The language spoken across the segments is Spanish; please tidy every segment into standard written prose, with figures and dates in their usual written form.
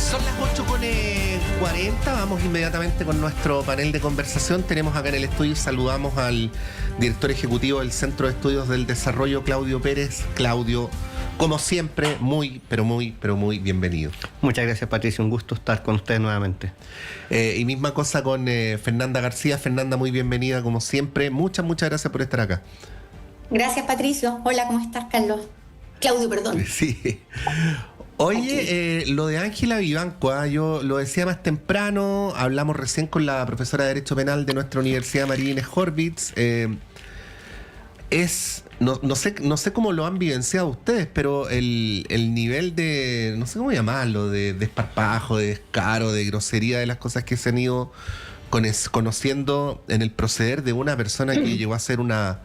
Son las 8:40, vamos inmediatamente con nuestro panel de conversación. Tenemos acá en el estudio, saludamos al director ejecutivo del Centro de Estudios del Desarrollo, Claudio Pérez. Claudio, como siempre, muy bienvenido. Muchas gracias, Patricio, un gusto estar con ustedes nuevamente. Y misma cosa con Fernanda García. Fernanda, muy bienvenida como siempre. Muchas gracias por estar acá. Gracias, Patricio. Hola, ¿cómo estás, Carlos? Claudio, perdón. Sí. Oye, lo de Ángela Vivanco, yo lo decía más temprano, hablamos recién con la profesora de Derecho Penal de nuestra universidad, María Inés Horvitz. No sé cómo lo han vivenciado ustedes, pero el nivel de, no sé cómo llamarlo, de desparpajo, de descaro, de grosería de las cosas que se han ido conociendo en el proceder de una persona que llegó a ser una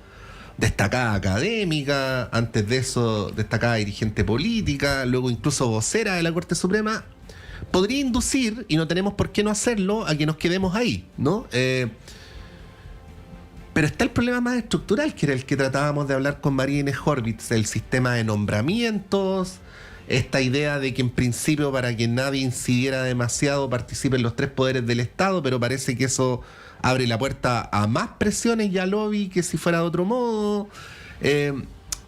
destacada académica, antes de eso destacada dirigente política, luego incluso vocera de la Corte Suprema, podría inducir, y no tenemos por qué no hacerlo, a que nos quedemos ahí, ¿no? Pero está el problema más estructural, que era el que tratábamos de hablar con María Inés Horvitz, el sistema de nombramientos, esta idea de que en principio para que nadie incidiera demasiado participen los tres poderes del Estado, pero parece que eso abre la puerta a más presiones y a lobby que si fuera de otro modo.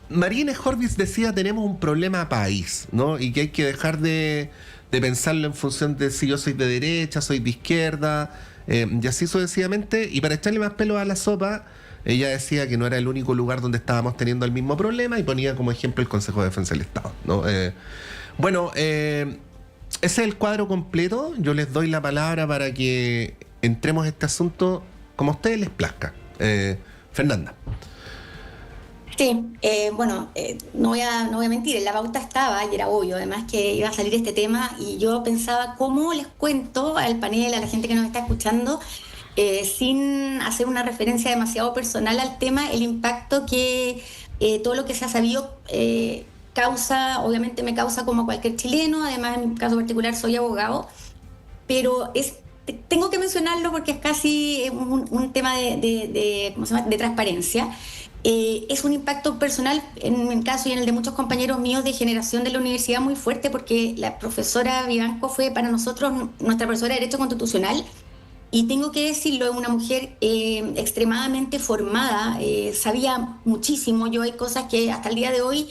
María Inés Horvitz decía, tenemos un problema país, ¿no? Y que hay que dejar de pensarlo en función de si yo soy de derecha, soy de izquierda, y así sucesivamente. Y para echarle más pelo a la sopa, ella decía que no era el único lugar donde estábamos teniendo el mismo problema y ponía como ejemplo el Consejo de Defensa del Estado, ¿no? Ese es el cuadro completo. Yo les doy la palabra para que entremos a este asunto como a ustedes les plazca. Fernanda. Sí, no voy a mentir, en la pauta estaba y era obvio, además que iba a salir este tema y yo pensaba cómo les cuento al panel, a la gente que nos está escuchando, sin hacer una referencia demasiado personal al tema, el impacto que todo lo que se ha sabido causa, obviamente me causa como a cualquier chileno, además en mi caso particular soy abogado, pero tengo que mencionarlo porque es casi un tema ¿cómo se llama?, de transparencia. Es un impacto personal en mi caso y en el de muchos compañeros míos de generación de la universidad muy fuerte, porque la profesora Vivanco fue para nosotros nuestra profesora de Derecho Constitucional, y tengo que decirlo, es una mujer extremadamente formada, sabía muchísimo. Yo hay cosas que hasta el día de hoy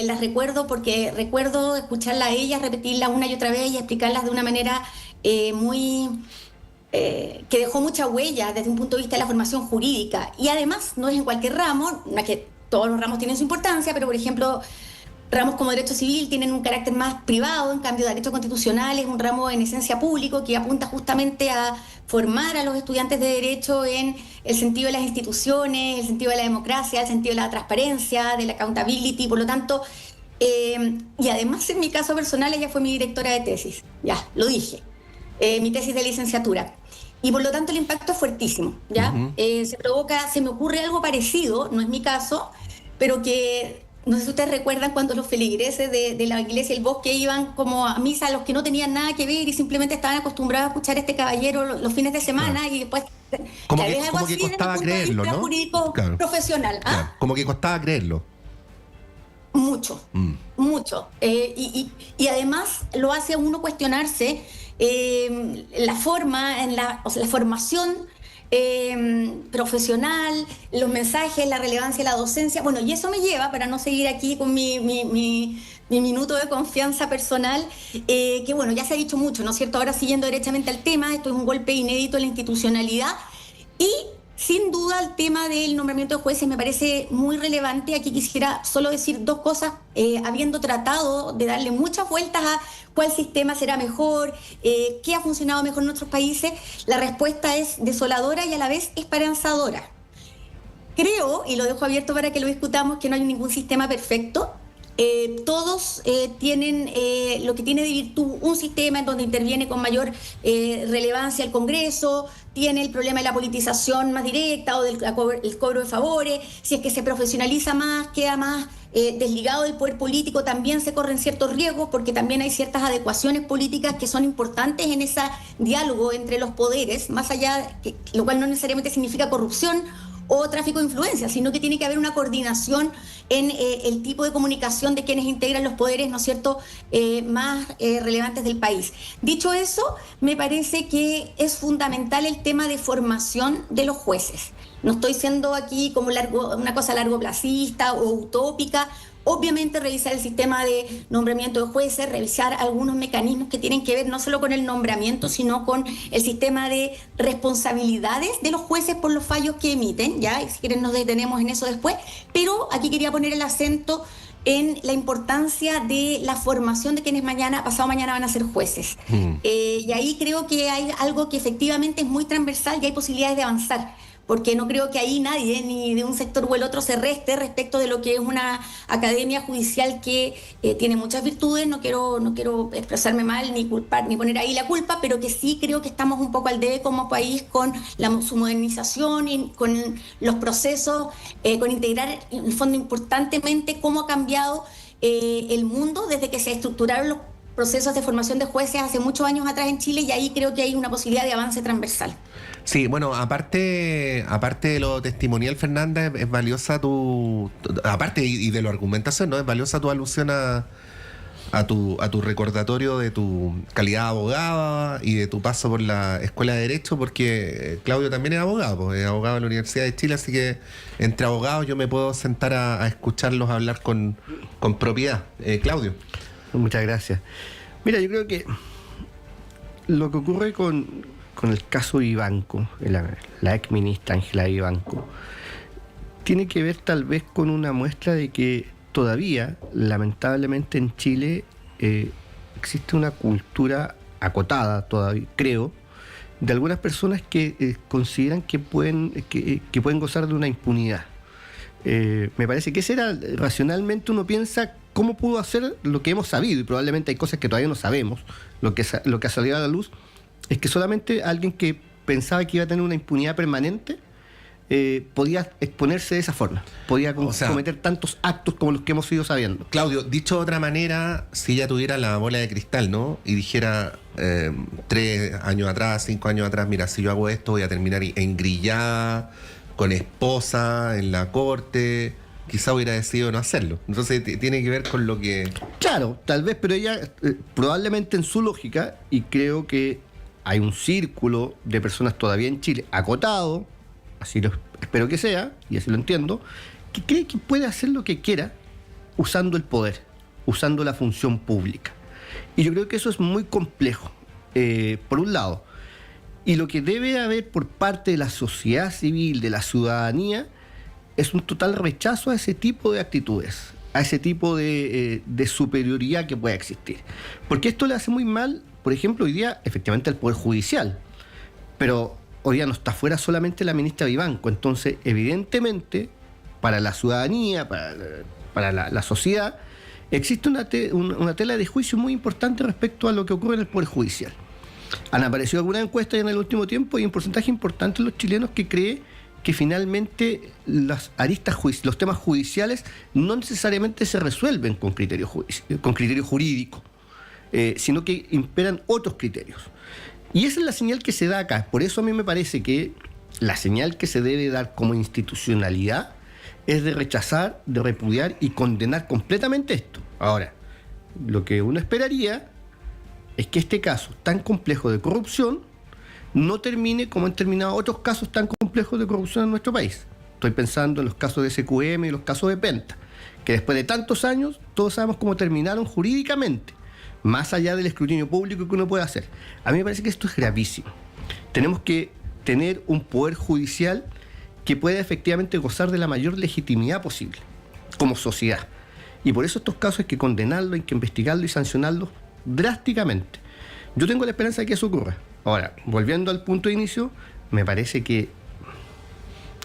las recuerdo, porque recuerdo escucharla a ella, repetirla una y otra vez y explicarlas de una manera que dejó mucha huella desde un punto de vista de la formación jurídica. Y además no es en cualquier ramo, no es que todos los ramos tienen su importancia, pero por ejemplo ramos como derecho civil tienen un carácter más privado, en cambio derecho constitucional es un ramo en esencia público que apunta justamente a formar a los estudiantes de derecho en el sentido de las instituciones, el sentido de la democracia, el sentido de la transparencia, de la accountability. Por lo tanto, y además en mi caso personal ella fue mi directora de tesis, ya lo dije, mi tesis de licenciatura. Y por lo tanto el impacto es fuertísimo, ¿ya? Se me ocurre algo parecido, no es mi caso, pero que no sé si ustedes recuerdan cuando los feligreses de la iglesia del Bosque iban como a misa, los que no tenían nada que ver y simplemente estaban acostumbrados a escuchar a este caballero los fines de semana, y después como que costaba creerlo, ¿no? Jurídico, claro, profesional. Claro. Como que costaba creerlo. Mucho. Y además lo hace a uno cuestionarse la forma, la formación profesional, los mensajes, la relevancia de la docencia. Bueno, y eso me lleva, para no seguir aquí con mi minuto de confianza personal, que bueno, ya se ha dicho mucho, ¿no es cierto? Ahora siguiendo derechamente al tema, esto es un golpe inédito en la institucionalidad y sin duda el tema del nombramiento de jueces me parece muy relevante. Aquí quisiera solo decir dos cosas, habiendo tratado de darle muchas vueltas a cuál sistema será mejor, qué ha funcionado mejor en otros países. La respuesta es desoladora y a la vez esperanzadora. Creo, y lo dejo abierto para que lo discutamos, que no hay ningún sistema perfecto. Todos tienen lo que tiene de virtud un sistema en donde interviene con mayor relevancia el Congreso, tiene el problema de la politización más directa o del el cobro de favores. Si es que se profesionaliza más, queda más desligado del poder político, también se corren ciertos riesgos, porque también hay ciertas adecuaciones políticas que son importantes en ese diálogo entre los poderes, más allá, lo cual no necesariamente significa corrupción o tráfico de influencias, sino que tiene que haber una coordinación en el tipo de comunicación de quienes integran los poderes, ¿no es cierto?, más relevantes del país. Dicho eso, me parece que es fundamental el tema de formación de los jueces. No estoy siendo aquí como una cosa largoplacista o utópica. Obviamente revisar el sistema de nombramiento de jueces, revisar algunos mecanismos que tienen que ver no solo con el nombramiento, sino con el sistema de responsabilidades de los jueces por los fallos que emiten, ya, y si quieren nos detenemos en eso después, pero aquí quería poner el acento en la importancia de la formación de quienes pasado mañana van a ser jueces. Y ahí creo que hay algo que efectivamente es muy transversal y hay posibilidades de avanzar, porque no creo que ahí nadie, ni de un sector o el otro, se reste respecto de lo que es una academia judicial que tiene muchas virtudes. No quiero expresarme mal, ni culpar, ni poner ahí la culpa, pero que sí creo que estamos un poco al debe como país con su modernización y con los procesos, con integrar en el fondo importantemente cómo ha cambiado el mundo desde que se estructuraron los procesos de formación de jueces hace muchos años atrás en Chile, y ahí creo que hay una posibilidad de avance transversal. Sí, bueno, aparte de lo testimonial, Fernanda, es valiosa aparte y de lo argumentación, ¿no? Es valiosa tu alusión a tu recordatorio de tu calidad de abogada y de tu paso por la Escuela de Derecho, porque Claudio también es abogado, pues, es abogado de la Universidad de Chile, así que entre abogados yo me puedo sentar a escucharlos hablar con propiedad. Claudio. Muchas gracias. Mira, yo creo que lo que ocurre con el caso Vivanco, la ex ministra Ángela Vivanco, tiene que ver tal vez con una muestra de que todavía, lamentablemente en Chile, existe una cultura acotada, todavía creo, de algunas personas que consideran que pueden gozar de una impunidad. Me parece que racionalmente uno piensa cómo pudo hacer lo que hemos sabido, y probablemente hay cosas que todavía no sabemos. Lo que ha salido a la luz es que solamente alguien que pensaba que iba a tener una impunidad permanente podía exponerse de esa forma, podía cometer tantos actos como los que hemos ido sabiendo. Claudio, dicho de otra manera, si ella tuviera la bola de cristal, ¿no?, y dijera 3 años atrás, 5 años atrás, mira, si yo hago esto voy a terminar engrillada, con esposa, en la corte, quizá hubiera decidido no hacerlo. Entonces tiene que ver con lo que... Claro, tal vez, pero ella probablemente en su lógica, y creo que hay un círculo de personas todavía en Chile acotado, así lo espero que sea, y así lo entiendo, que cree que puede hacer lo que quiera usando el poder, usando la función pública. Y yo creo que eso es muy complejo, por un lado. Y lo que debe haber por parte de la sociedad civil, de la ciudadanía, es un total rechazo a ese tipo de actitudes, a ese tipo de superioridad que pueda existir. Porque esto le hace muy mal, por ejemplo, hoy día, efectivamente, al Poder Judicial. Pero hoy día no está fuera solamente la ministra Vivanco. Entonces, evidentemente, para la ciudadanía, para la sociedad, existe una tela de juicio muy importante respecto a lo que ocurre en el Poder Judicial. Han aparecido algunas encuestas en el último tiempo y un porcentaje importante de los chilenos que cree que finalmente las aristas los temas judiciales no necesariamente se resuelven con criterio jurídico, sino que imperan otros criterios. Y esa es la señal que se da acá. Por eso a mí me parece que la señal que se debe dar como institucionalidad es de rechazar, de repudiar y condenar completamente esto. Ahora, lo que uno esperaría es que este caso tan complejo de corrupción no termine como han terminado otros casos tan complejos de corrupción en nuestro país. Estoy pensando en los casos de SQM y los casos de Penta, que después de tantos años todos sabemos cómo terminaron jurídicamente, más allá del escrutinio público que uno puede hacer. A mí me parece que esto es gravísimo. Tenemos que tener un poder judicial que pueda efectivamente gozar de la mayor legitimidad posible como sociedad. Y por eso estos casos hay que condenarlos, hay que investigarlos y sancionarlos drásticamente. Yo tengo la esperanza de que eso ocurra. Ahora, volviendo al punto de inicio, me parece que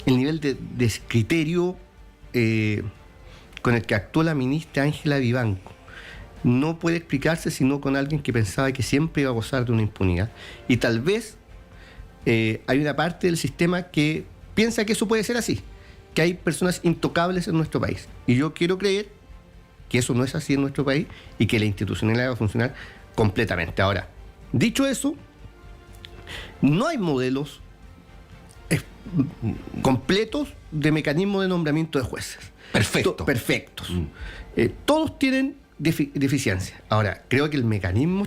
el nivel de criterio con el que actuó la ministra Ángela Vivanco no puede explicarse sino con alguien que pensaba que siempre iba a gozar de una impunidad. Y tal vez hay una parte del sistema que piensa que eso puede ser así, que hay personas intocables en nuestro país. Y yo quiero creer que eso no es así en nuestro país y que la institucionalidad va a funcionar completamente. Ahora, dicho eso, no hay modelos completos de mecanismos de nombramiento de jueces. Perfectos. Todos tienen deficiencias. Ahora, creo que el mecanismo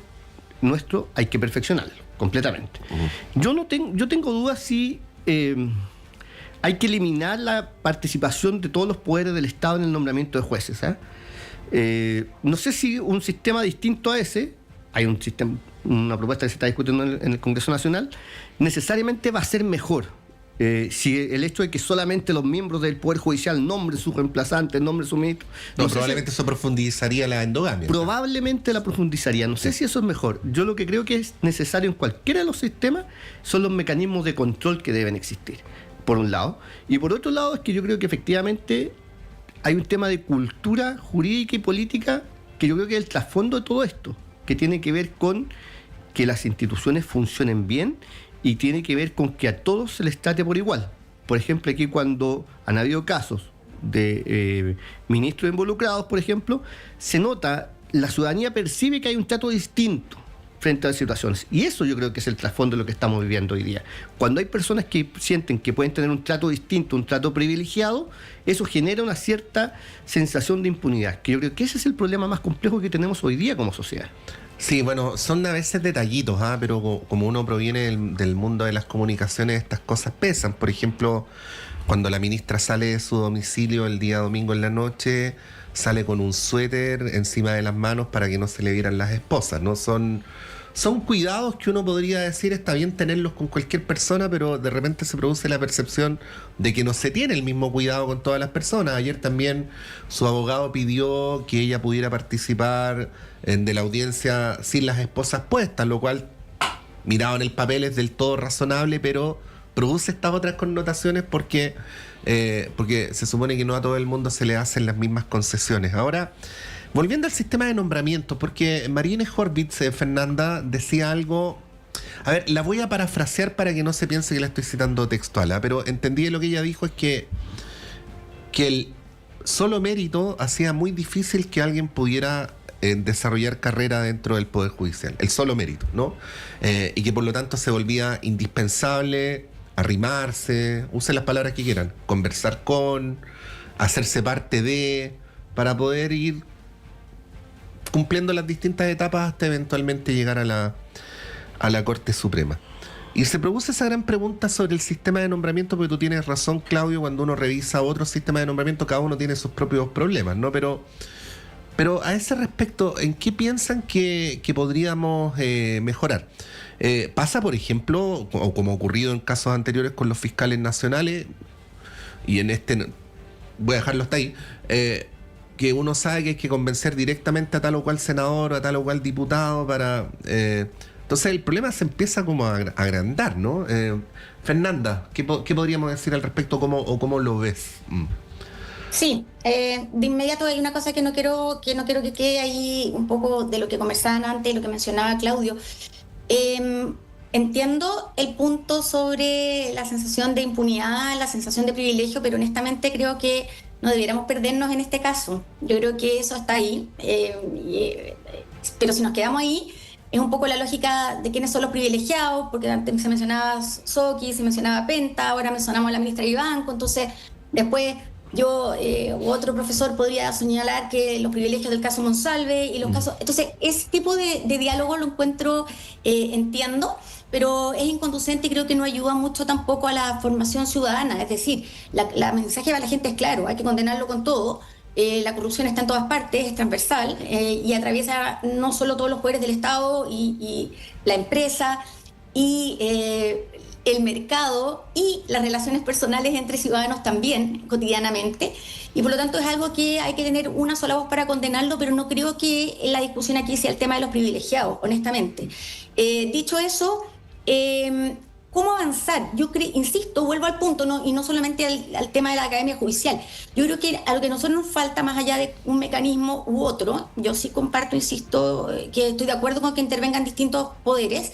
nuestro hay que perfeccionarlo completamente. Yo tengo dudas si hay que eliminar la participación de todos los poderes del Estado en el nombramiento de jueces. No sé si un sistema distinto a ese, hay una propuesta que se está discutiendo en el Congreso Nacional, necesariamente va a ser mejor. Si el hecho de que solamente los miembros del Poder Judicial nombren sus reemplazantes, nombren sus ministros... Probablemente eso profundizaría la endogamia. Probablemente la profundizaría. No sé si eso es mejor. Yo lo que creo que es necesario en cualquiera de los sistemas son los mecanismos de control que deben existir, por un lado. Y por otro lado es que yo creo que efectivamente hay un tema de cultura jurídica y política que yo creo que es el trasfondo de todo esto, que tiene que ver con que las instituciones funcionen bien y tiene que ver con que a todos se les trate por igual. Por ejemplo, aquí cuando han habido casos de ministros involucrados, por ejemplo, se nota, la ciudadanía percibe que hay un trato distinto frente a las situaciones. Y eso yo creo que es el trasfondo de lo que estamos viviendo hoy día. Cuando hay personas que sienten que pueden tener un trato distinto, un trato privilegiado, eso genera una cierta sensación de impunidad, que yo creo que ese es el problema más complejo que tenemos hoy día como sociedad. Sí, bueno, son a veces detallitos, pero como uno proviene del mundo de las comunicaciones, estas cosas pesan. Por ejemplo, cuando la ministra sale de su domicilio el día domingo en la noche, sale con un suéter encima de las manos para que no se le vieran las esposas, ¿no? Son cuidados que uno podría decir está bien tenerlos con cualquier persona, pero de repente se produce la percepción de que no se tiene el mismo cuidado con todas las personas. Ayer también su abogado pidió que ella pudiera participar de la audiencia sin las esposas puestas, lo cual, mirado en el papel, es del todo razonable, pero produce estas otras connotaciones porque se supone que no a todo el mundo se le hacen las mismas concesiones. Ahora, volviendo al sistema de nombramientos, porque Marina Horvitz, Fernanda, decía algo... A ver, la voy a parafrasear para que no se piense que la estoy citando textual, pero entendí lo que ella dijo es que el solo mérito hacía muy difícil que alguien pudiera desarrollar carrera dentro del Poder Judicial. El solo mérito, ¿no? Y que por lo tanto se volvía indispensable arrimarse, usen las palabras que quieran, conversar con, hacerse parte de, para poder ir cumpliendo las distintas etapas hasta eventualmente llegar a la Corte Suprema. Y se produce esa gran pregunta sobre el sistema de nombramiento, porque tú tienes razón, Claudio, cuando uno revisa otro sistema de nombramiento, cada uno tiene sus propios problemas, ¿no? Pero a ese respecto, ¿en qué piensan que podríamos mejorar? Pasa, por ejemplo, o como ha ocurrido en casos anteriores con los fiscales nacionales, y en este voy a dejarlo hasta ahí, que uno sabe que hay que convencer directamente a tal o cual senador o a tal o cual diputado para... entonces el problema se empieza como a agrandar, ¿no? Fernanda, ¿qué podríamos decir al respecto cómo lo ves? Sí, de inmediato hay una cosa que no quiero que quede ahí un poco de lo que conversaban antes, lo que mencionaba Claudio. Entiendo el punto sobre la sensación de impunidad, la sensación de privilegio, pero honestamente creo que no debiéramos perdernos en este caso. Yo creo que eso está ahí, pero si nos quedamos ahí, es un poco la lógica de quiénes son los privilegiados, porque antes se mencionaba Soki, se mencionaba Penta, ahora mencionamos a la ministra Vivanco, entonces después yo u otro profesor podría señalar que los privilegios del caso Monsalve y los casos... Entonces, ese tipo de diálogo lo encuentro, entiendo, pero es inconducente y creo que no ayuda mucho tampoco a la formación ciudadana. Es decir, la mensaje para la gente es claro, hay que condenarlo con todo. La corrupción está en todas partes, es transversal y atraviesa no solo todos los poderes del Estado y la empresa y el mercado y las relaciones personales entre ciudadanos también cotidianamente, y por lo tanto es algo que hay que tener una sola voz para condenarlo, pero no creo que la discusión aquí sea el tema de los privilegiados, honestamente. Dicho eso, ¿cómo avanzar? Yo insisto, vuelvo al punto, ¿no? Y no solamente al tema de la Academia Judicial. Yo creo que a lo que a nosotros nos falta, más allá de un mecanismo u otro, yo sí comparto, insisto, que estoy de acuerdo con que intervengan distintos poderes,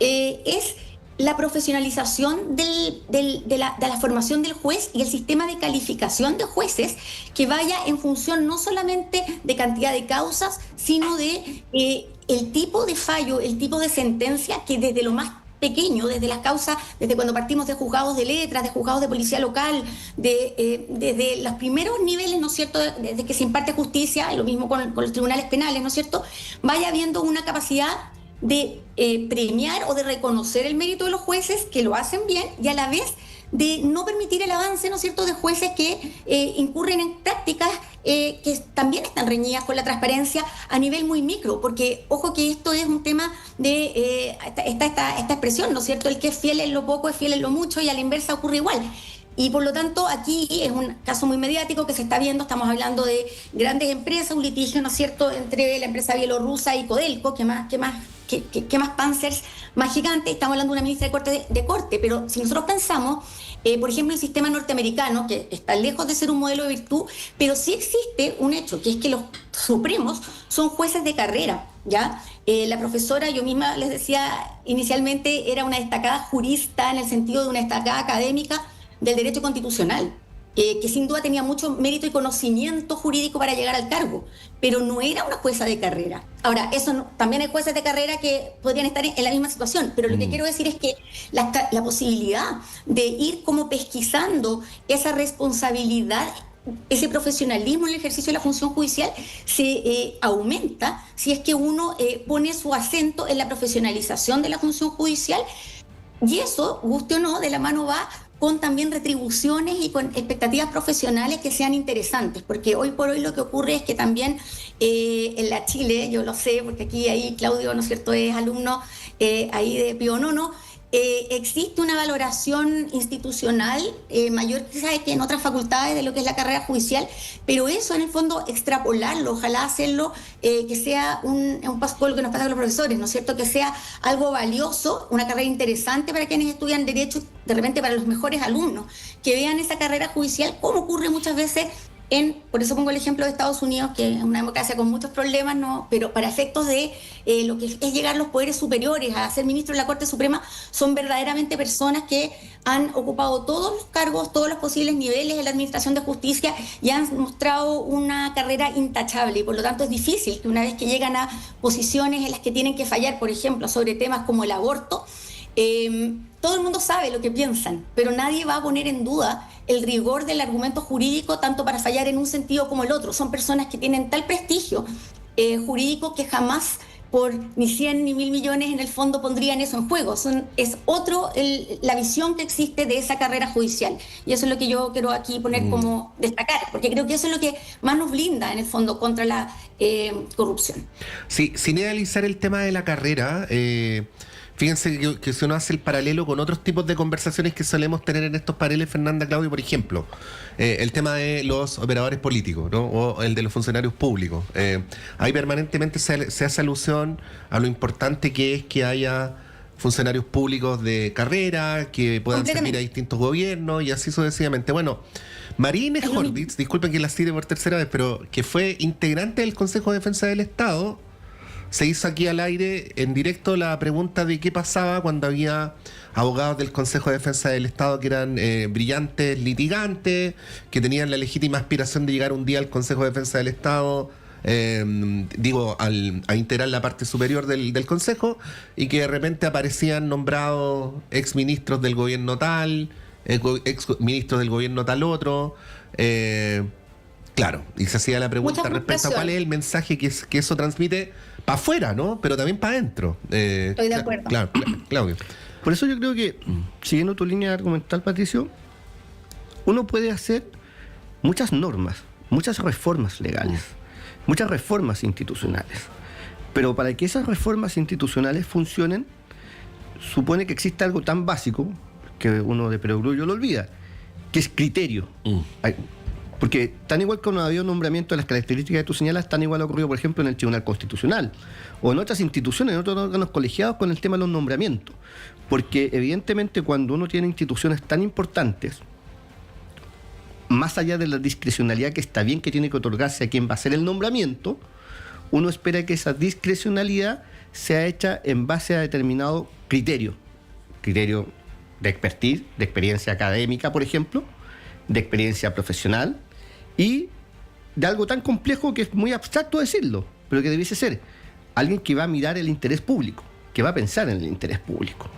es la profesionalización de la formación del juez y el sistema de calificación de jueces que vaya en función no solamente de cantidad de causas, sino de el tipo de fallo, el tipo de sentencia que desde lo más pequeño, desde las causas, desde cuando partimos de juzgados de letras, de juzgados de policía local, desde los primeros niveles, ¿no es cierto?, desde que se imparte justicia, y lo mismo con los tribunales penales, ¿no es cierto?, vaya habiendo una capacidad de premiar o de reconocer el mérito de los jueces que lo hacen bien, y a la vez de no permitir el avance, ¿no es cierto?, de jueces que incurren en prácticas que también están reñidas con la transparencia a nivel muy micro, porque ojo que esto es un tema de esta expresión, ¿no es cierto?, el que es fiel en lo poco es fiel en lo mucho, y a la inversa ocurre igual. Y por lo tanto, aquí es un caso muy mediático que se está viendo. Estamos hablando de grandes empresas, un litigio, ¿no es cierto?, entre la empresa bielorrusa y Codelco, que más Panzers, más gigante. Estamos hablando de una ministra de corte, pero si nosotros pensamos, por ejemplo, el sistema norteamericano, que está lejos de ser un modelo de virtud, pero sí existe un hecho, que es que los supremos son jueces de carrera, ¿ya? La profesora, yo misma les decía inicialmente, era una destacada jurista en el sentido de una destacada académica del derecho constitucional, que sin duda tenía mucho mérito y conocimiento jurídico para llegar al cargo, pero no era una jueza de carrera. Ahora, también hay jueces de carrera que podrían estar en la misma situación, pero lo que quiero decir es que la posibilidad de ir como pesquisando esa responsabilidad, ese profesionalismo en el ejercicio de la función judicial se aumenta si es que uno pone su acento en la profesionalización de la función judicial, y eso, guste o no, de la mano va con también retribuciones y con expectativas profesionales que sean interesantes, porque hoy por hoy lo que ocurre es que también en la Chile, yo lo sé, porque aquí ahí Claudio, ¿no es cierto?, es alumno ahí de Pío Nono, existe una valoración institucional mayor quizás que en otras facultades de lo que es la carrera judicial, pero eso en el fondo extrapolarlo, ojalá hacerlo que sea un paso lo que nos pasa con los profesores, ¿no es cierto?, que sea algo valioso, una carrera interesante para quienes estudian derecho, de repente para los mejores alumnos, que vean esa carrera judicial, como ocurre muchas veces por eso pongo el ejemplo de Estados Unidos, que es una democracia con muchos problemas, ¿no?, pero para efectos de lo que es llegar a los poderes superiores, a ser ministro de la Corte Suprema, son verdaderamente personas que han ocupado todos los cargos, todos los posibles niveles en la administración de justicia y han mostrado una carrera intachable, y por lo tanto es difícil que una vez que llegan a posiciones en las que tienen que fallar, por ejemplo, sobre temas como el aborto, todo el mundo sabe lo que piensan, pero nadie va a poner en duda el rigor del argumento jurídico, tanto para fallar en un sentido como el otro. Son personas que tienen tal prestigio jurídico que jamás por ni 100 ni 1.000 millones en el fondo pondrían eso en juego. Es la visión que existe de esa carrera judicial, y eso es lo que yo quiero aquí poner como destacar, porque creo que eso es lo que más nos blinda en el fondo contra la corrupción. Sí, sin analizar el tema de la carrera, fíjense que si uno hace el paralelo con otros tipos de conversaciones que solemos tener en estos paneles, Fernanda, Claudio, por ejemplo, el tema de los operadores políticos, ¿no?, o el de los funcionarios públicos. Ahí permanentemente se hace alusión a lo importante que es que haya funcionarios públicos de carrera, que puedan servir a distintos gobiernos y así sucesivamente. Bueno, María Inés Horvitz, disculpen que la cite por tercera vez, pero que fue integrante del Consejo de Defensa del Estado, se hizo aquí al aire en directo la pregunta de qué pasaba cuando había abogados del Consejo de Defensa del Estado que eran brillantes litigantes, que tenían la legítima aspiración de llegar un día al Consejo de Defensa del Estado, a integrar la parte superior del Consejo, y que de repente aparecían nombrados exministros del gobierno tal, exministros del gobierno tal otro. Claro, y se hacía la pregunta respecto a cuál es el mensaje que eso transmite para afuera, ¿no?, pero también para adentro. Estoy de acuerdo. Claro, Claudio. Por eso yo creo que, siguiendo tu línea argumental, Patricio, uno puede hacer muchas normas, muchas reformas legales, muchas reformas institucionales, pero para que esas reformas institucionales funcionen, supone que existe algo tan básico que uno de perogrullo lo olvida, que es criterio. Porque tan igual que no ha habido nombramiento de las características que tú señalas, tan igual ha ocurrido, por ejemplo, en el Tribunal Constitucional o en otras instituciones, en otros órganos colegiados con el tema de los nombramientos. Porque evidentemente cuando uno tiene instituciones tan importantes, más allá de la discrecionalidad que está bien que tiene que otorgarse a quien va a hacer el nombramiento, uno espera que esa discrecionalidad sea hecha en base a determinado criterio de expertise, de experiencia académica, por ejemplo, de experiencia profesional y de algo tan complejo que es muy abstracto decirlo, pero que debiese ser alguien que va a mirar el interés público, que va a pensar en el interés público.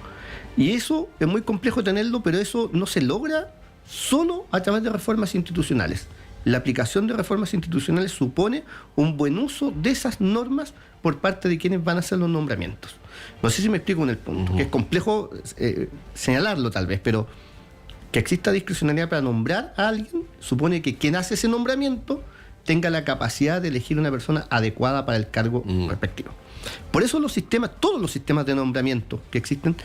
Y eso es muy complejo tenerlo, pero eso no se logra solo a través de reformas institucionales. La aplicación de reformas institucionales supone un buen uso de esas normas por parte de quienes van a hacer los nombramientos. No sé si me explico en el punto, que es complejo señalarlo tal vez, pero que exista discrecionalidad para nombrar a alguien supone que quien hace ese nombramiento tenga la capacidad de elegir una persona adecuada para el cargo respectivo. Por eso todos los sistemas de nombramiento que existen,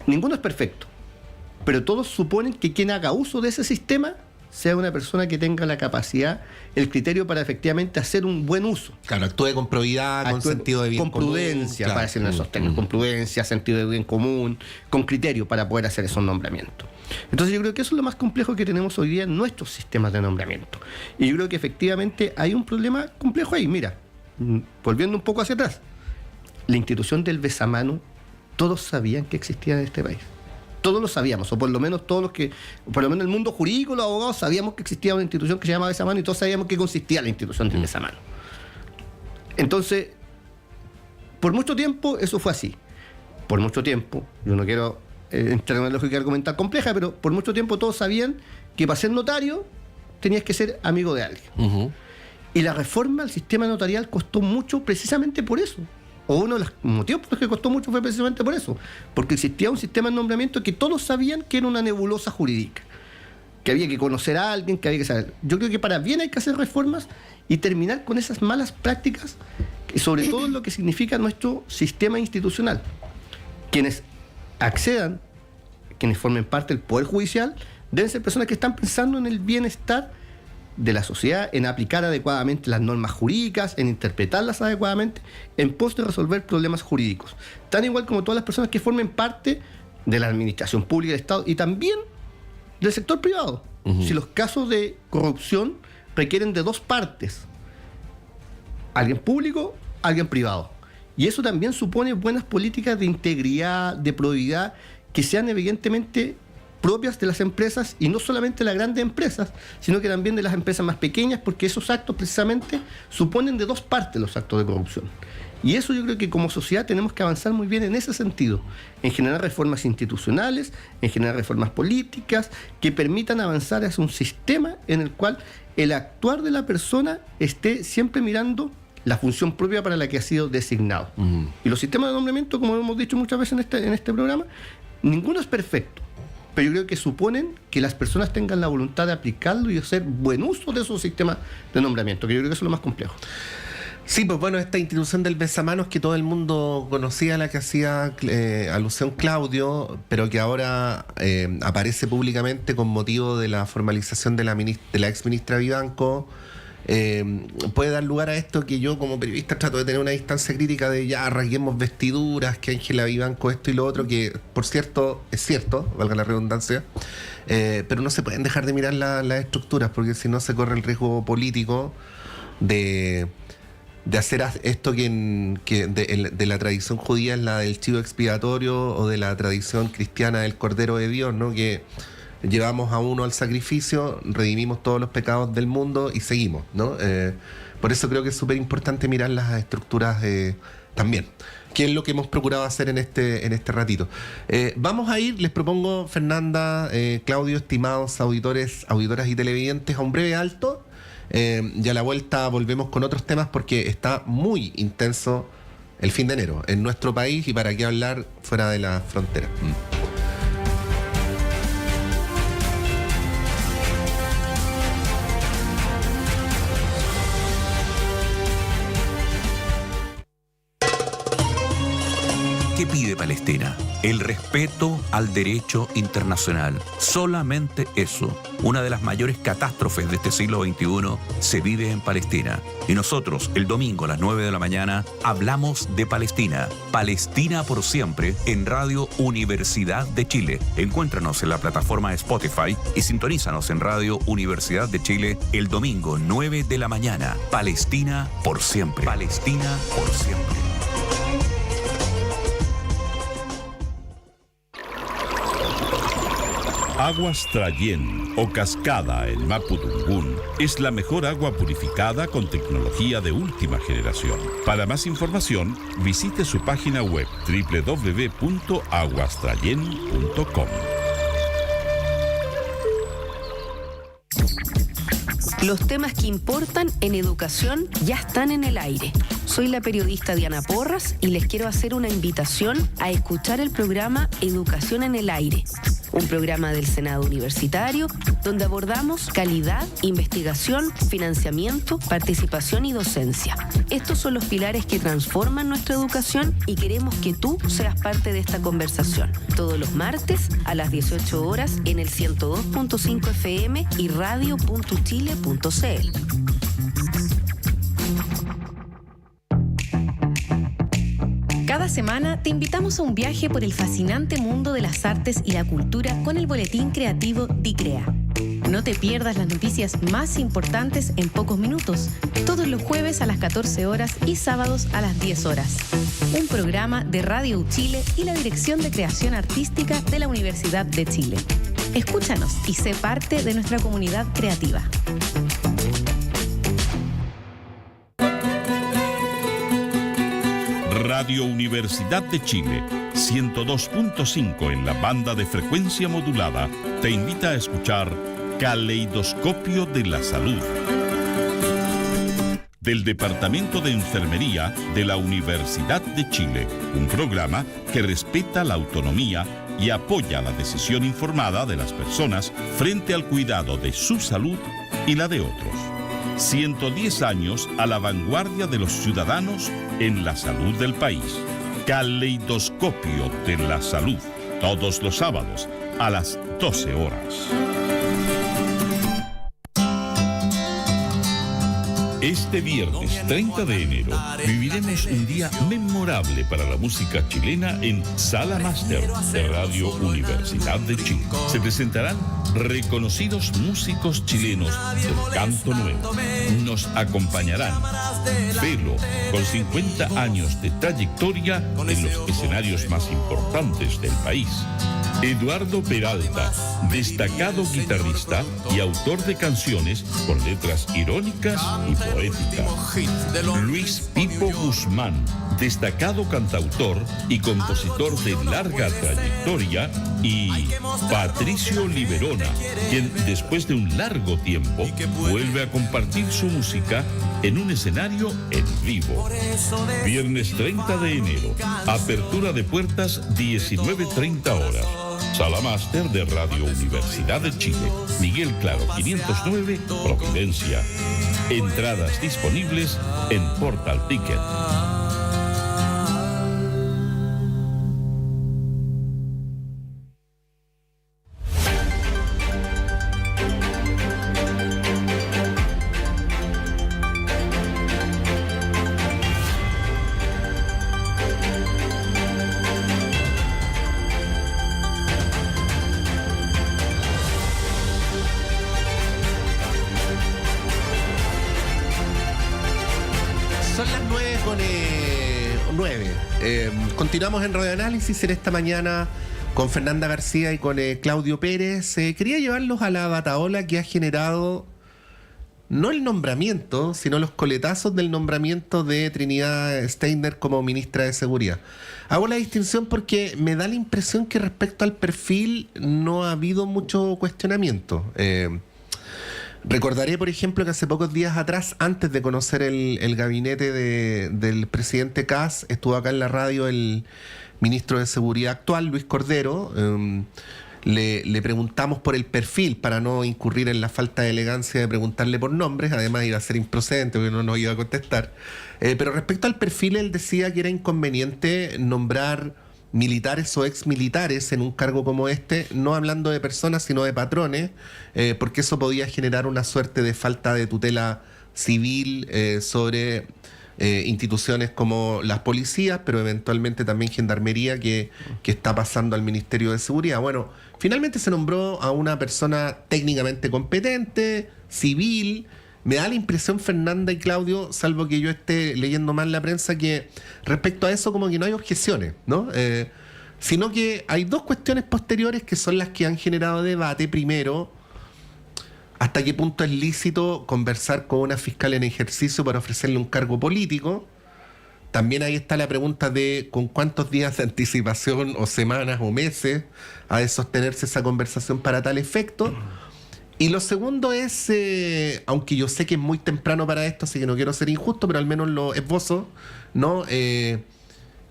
ninguno es perfecto, pero todos suponen que quien haga uso de ese sistema sea una persona que tenga la capacidad, el criterio para efectivamente hacer un buen uso. Claro, actúe con probidad, con sentido de bien con común. prudencia, Claro. para decirlo en esos términos, con prudencia, sentido de bien común, con criterio para poder hacer esos nombramientos. Entonces yo creo que eso es lo más complejo que tenemos hoy día en nuestros sistemas de nombramiento. Y yo creo que efectivamente hay un problema complejo ahí. Mira, volviendo un poco hacia atrás, la institución del besamano, todos sabían que existía en este país. Todos lo sabíamos, o por lo menos el mundo jurídico, los abogados, sabíamos que existía una institución que se llamaba besamano y todos sabíamos qué consistía la institución del besamano. Entonces, por mucho tiempo eso fue así. Por mucho tiempo, yo no quiero entrar en una lógica argumental compleja, pero por mucho tiempo todos sabían que para ser notario tenías que ser amigo de alguien. Uh-huh. Y la reforma al sistema notarial costó mucho precisamente por eso. O uno de los motivos por los que costó mucho fue precisamente por eso. Porque existía un sistema de nombramiento que todos sabían que era una nebulosa jurídica. Que había que conocer a alguien, que había que saber. Yo creo que para bien hay que hacer reformas y terminar con esas malas prácticas, y sobre todo en lo que significa nuestro sistema institucional. Quienes accedan, quienes formen parte del Poder Judicial, deben ser personas que están pensando en el bienestar de la sociedad, en aplicar adecuadamente las normas jurídicas, en interpretarlas adecuadamente, en pos de resolver problemas jurídicos. Tan igual como todas las personas que formen parte de la administración pública del Estado y también del sector privado. Uh-huh. Si los casos de corrupción requieren de dos partes, alguien público, alguien privado. Y eso también supone buenas políticas de integridad, de probidad, que sean evidentemente propias de las empresas, y no solamente de las grandes empresas, sino que también de las empresas más pequeñas, porque esos actos precisamente suponen de dos partes los actos de corrupción. Y eso yo creo que como sociedad tenemos que avanzar muy bien en ese sentido, en generar reformas institucionales, en generar reformas políticas que permitan avanzar hacia un sistema en el cual el actuar de la persona esté siempre mirando la función propia para la que ha sido designado. Uh-huh. Y los sistemas de nombramiento, como hemos dicho muchas veces en este programa, ninguno es perfecto, pero yo creo que suponen que las personas tengan la voluntad de aplicarlo y hacer buen uso de esos sistemas de nombramiento, que yo creo que eso es lo más complejo. Sí, pues bueno, esta institución del besamanos que todo el mundo conocía, a la que hacía alusión Claudio, pero que ahora aparece públicamente con motivo de la formalización de la ex ministra Vivanco, puede dar lugar a esto que yo como periodista trato de tener una distancia crítica de ya rasguemos vestiduras, que Ángela Vivanco esto y lo otro, que por cierto es cierto, valga la redundancia, pero no se pueden dejar de mirar las estructuras, porque si no se corre el riesgo político de hacer esto que de la tradición judía es la del chivo expiatorio, o de la tradición cristiana del Cordero de Dios, ¿no? Que llevamos a uno al sacrificio, redimimos todos los pecados del mundo y seguimos, ¿no? Por eso creo que es súper importante mirar las estructuras también, que es lo que hemos procurado hacer en este ratito. Vamos a ir, les propongo, Fernanda, Claudio, estimados auditoras y televidentes, a un breve alto. Y a la vuelta volvemos con otros temas, porque está muy intenso el fin de enero en nuestro país, y para qué hablar fuera de la frontera. ¿Qué pide Palestina? El respeto al derecho internacional. Solamente eso. Una de las mayores catástrofes de este siglo XXI se vive en Palestina. Y nosotros, el domingo a las 9 de la mañana, hablamos de Palestina. Palestina por siempre, en Radio Universidad de Chile. Encuéntranos en la plataforma Spotify y sintonízanos en Radio Universidad de Chile el domingo 9 de la mañana. Palestina por siempre. Palestina por siempre. Aguas Trayén o Cascada en Mapudungún es la mejor agua purificada con tecnología de última generación. Para más información, visite su página web www.aguastrayen.com. Los temas que importan en educación ya están en el aire. Soy la periodista Diana Porras y les quiero hacer una invitación a escuchar el programa Educación en el Aire, un programa del Senado Universitario donde abordamos calidad, investigación, financiamiento, participación y docencia. Estos son los pilares que transforman nuestra educación y queremos que tú seas parte de esta conversación. Todos los martes a las 18 horas en el 102.5 FM y radio.chile.cl. Cada semana te invitamos a un viaje por el fascinante mundo de las artes y la cultura con el boletín creativo DICREA. No te pierdas las noticias más importantes en pocos minutos, todos los jueves a las 14 horas y sábados a las 10 horas. Un programa de Radio Chile y la Dirección de Creación Artística de la Universidad de Chile. Escúchanos y sé parte de nuestra comunidad creativa. Radio Universidad de Chile, 102.5 en la banda de frecuencia modulada, te invita a escuchar Caleidoscopio de la Salud. Del Departamento de Enfermería de la Universidad de Chile, un programa que respeta la autonomía y apoya la decisión informada de las personas frente al cuidado de su salud y la de otros. 110 años a la vanguardia de los ciudadanos en la salud del país. Caleidoscopio de la Salud, todos los sábados a las 12 horas. Este viernes 30 de enero viviremos un día memorable para la música chilena en Sala Máster de Radio Universidad de Chile. Se presentarán reconocidos músicos chilenos del canto nuevo. Nos acompañarán Velo, con 50 años de trayectoria en los escenarios más importantes del país. Eduardo Peralta, destacado guitarrista y autor de canciones con letras irónicas y poéticas. Luis Pipo Guzmán, destacado cantautor y compositor de larga trayectoria. Y Patricio Liberona, quien después de un largo tiempo vuelve a compartir su música en un escenario en vivo. Viernes 30 de enero, apertura de puertas 19:30 horas. Sala Máster de Radio Universidad de Chile, Miguel Claro 509, Providencia. Entradas disponibles en Portal Ticket. Continuamos en Radio Análisis en esta mañana con Fernanda García y con Claudio Pérez. Quería llevarlos a la batahola que ha generado no el nombramiento, sino los coletazos del nombramiento de Trinidad Steiner como ministra de Seguridad. Hago la distinción porque me da la impresión que respecto al perfil no ha habido mucho cuestionamiento. Recordaré, por ejemplo, que hace pocos días atrás, antes de conocer el gabinete del presidente Kast, estuvo acá en la radio el ministro de Seguridad actual, Luis Cordero. Le preguntamos por el perfil para no incurrir en la falta de elegancia de preguntarle por nombres. Además iba a ser improcedente porque no nos iba a contestar. Pero respecto al perfil, él decía que era inconveniente nombrar militares o exmilitares en un cargo como este, no hablando de personas sino de patrones, porque eso podía generar una suerte de falta de tutela civil sobre instituciones como las policías, pero eventualmente también gendarmería que está pasando al Ministerio de Seguridad. Bueno, finalmente se nombró a una persona técnicamente competente, civil. Me da la impresión, Fernanda y Claudio, salvo que yo esté leyendo mal la prensa, que respecto a eso como que no hay objeciones, ¿no? sino que hay dos cuestiones posteriores que son las que han generado debate. Primero, ¿hasta qué punto es lícito conversar con una fiscal en ejercicio para ofrecerle un cargo político? También ahí está la pregunta de con cuántos días de anticipación o semanas o meses ha de sostenerse esa conversación para tal efecto. Y lo segundo es, aunque yo sé que es muy temprano para esto, así que no quiero ser injusto, pero al menos lo esbozo, ¿no? Que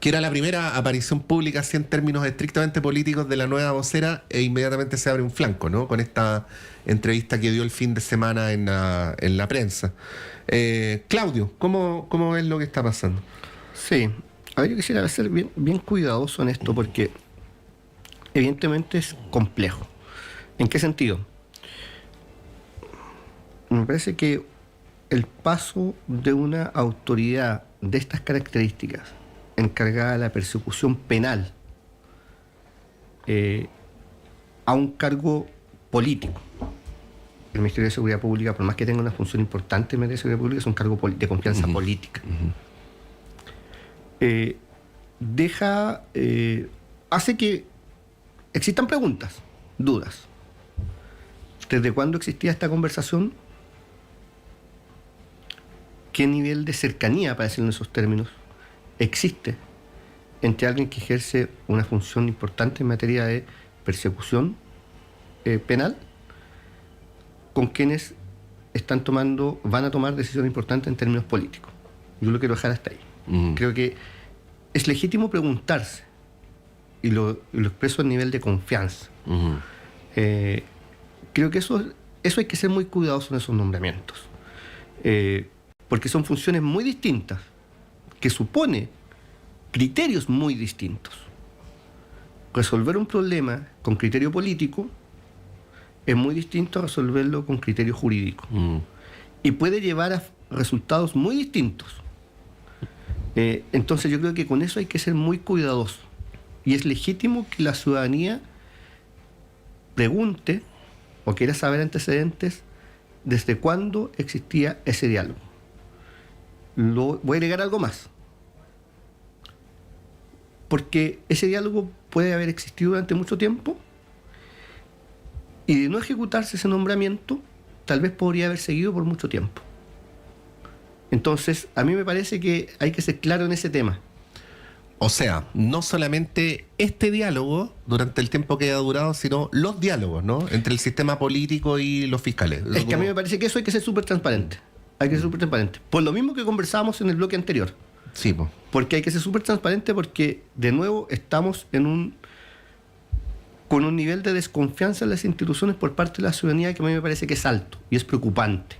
era la primera aparición pública así en términos estrictamente políticos de la nueva vocera, e inmediatamente se abre un flanco, ¿no? Con esta entrevista que dio el fin de semana en la prensa. Claudio, ¿cómo es lo que está pasando? Sí, a ver, yo quisiera ser bien cuidadoso en esto porque evidentemente es complejo. ¿En qué sentido? Me parece que el paso de una autoridad de estas características encargada de la persecución penal a un cargo político. El Ministerio de Seguridad Pública, por más que tenga una función importante en el Ministerio de Seguridad Pública, es un cargo de confianza política. Hace que existan preguntas, dudas. ¿Desde cuándo existía esta conversación? ¿Qué nivel de cercanía, para decirlo en esos términos, existe entre alguien que ejerce una función importante en materia de persecución penal con quienes van a tomar decisiones importantes en términos políticos? Yo lo quiero dejar hasta ahí. Creo que es legítimo preguntarse, y lo expreso a nivel de confianza. Creo que eso hay que ser muy cuidadoso en esos nombramientos, porque son funciones muy distintas, que supone criterios muy distintos. Resolver un problema con criterio político es muy distinto a resolverlo con criterio jurídico, y puede llevar a resultados muy distintos. Entonces yo creo que con eso hay que ser muy cuidadoso, y es legítimo que la ciudadanía pregunte o quiera saber antecedentes desde cuándo existía ese diálogo. Voy a agregar algo más, porque ese diálogo puede haber existido durante mucho tiempo, y de no ejecutarse ese nombramiento tal vez podría haber seguido por mucho tiempo. Entonces, a mí me parece que hay que ser claro en ese tema. O sea, no solamente este diálogo durante el tiempo que ha durado, sino los diálogos, ¿no? Entre el sistema político y los fiscales. Es que a mí me parece que eso hay que ser súper transparente. Hay que ser súper transparente. Por lo mismo que conversábamos en el bloque anterior. Sí, po. Porque hay que ser súper transparente porque, de nuevo, estamos con un nivel de desconfianza en las instituciones por parte de la ciudadanía que a mí me parece que es alto y es preocupante.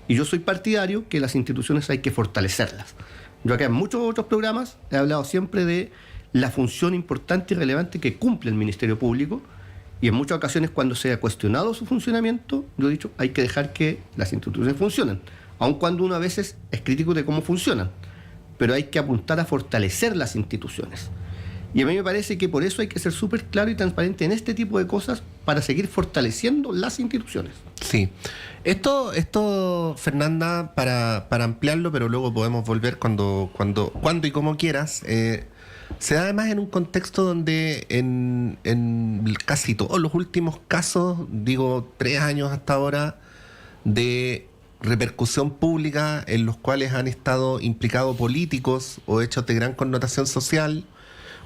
Y yo soy partidario que las instituciones hay que fortalecerlas. Yo acá en muchos otros programas he hablado siempre de la función importante y relevante que cumple el Ministerio Público, y en muchas ocasiones cuando se ha cuestionado su funcionamiento, yo he dicho hay que dejar que las instituciones funcionen, aun cuando uno a veces es crítico de cómo funcionan, pero hay que apuntar a fortalecer las instituciones. Y a mí me parece que por eso hay que ser súper claro y transparente en este tipo de cosas para seguir fortaleciendo las instituciones. Sí. Esto, Fernanda, para ampliarlo, pero luego podemos volver cuando y como quieras, se da además en un contexto donde en casi todos los últimos casos, digo 3 años hasta ahora, de repercusión pública en los cuales han estado implicados políticos o hechos de gran connotación social,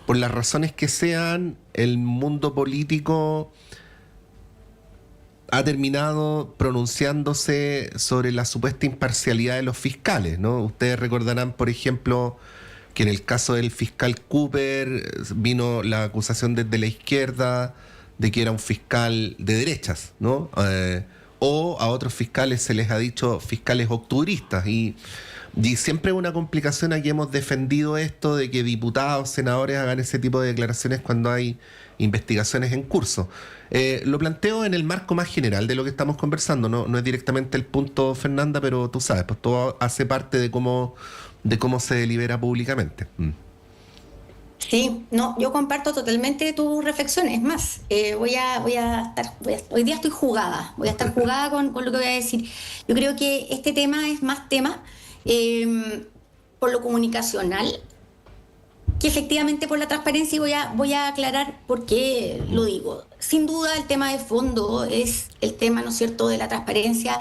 por las razones que sean, el mundo político ha terminado pronunciándose sobre la supuesta imparcialidad de los fiscales, ¿no? Ustedes recordarán, por ejemplo, que en el caso del fiscal Cooper vino la acusación desde la izquierda de que era un fiscal de derechas, ¿no? O a otros fiscales se les ha dicho fiscales octubristas, y siempre es una complicación. Aquí hemos defendido esto de que diputados, senadores hagan ese tipo de declaraciones cuando hay investigaciones en curso. Lo planteo en el marco más general de lo que estamos conversando, no es directamente el punto, Fernanda, pero tú sabes, pues todo hace parte de cómo se delibera públicamente. Sí, no, yo comparto totalmente tus reflexiones. Es más, hoy día estoy jugada, voy a estar jugada con lo que voy a decir. Yo creo que este tema es más tema por lo comunicacional que efectivamente por la transparencia, y voy a aclarar por qué lo digo. Sin duda el tema de fondo es el tema, ¿no es cierto?, de la transparencia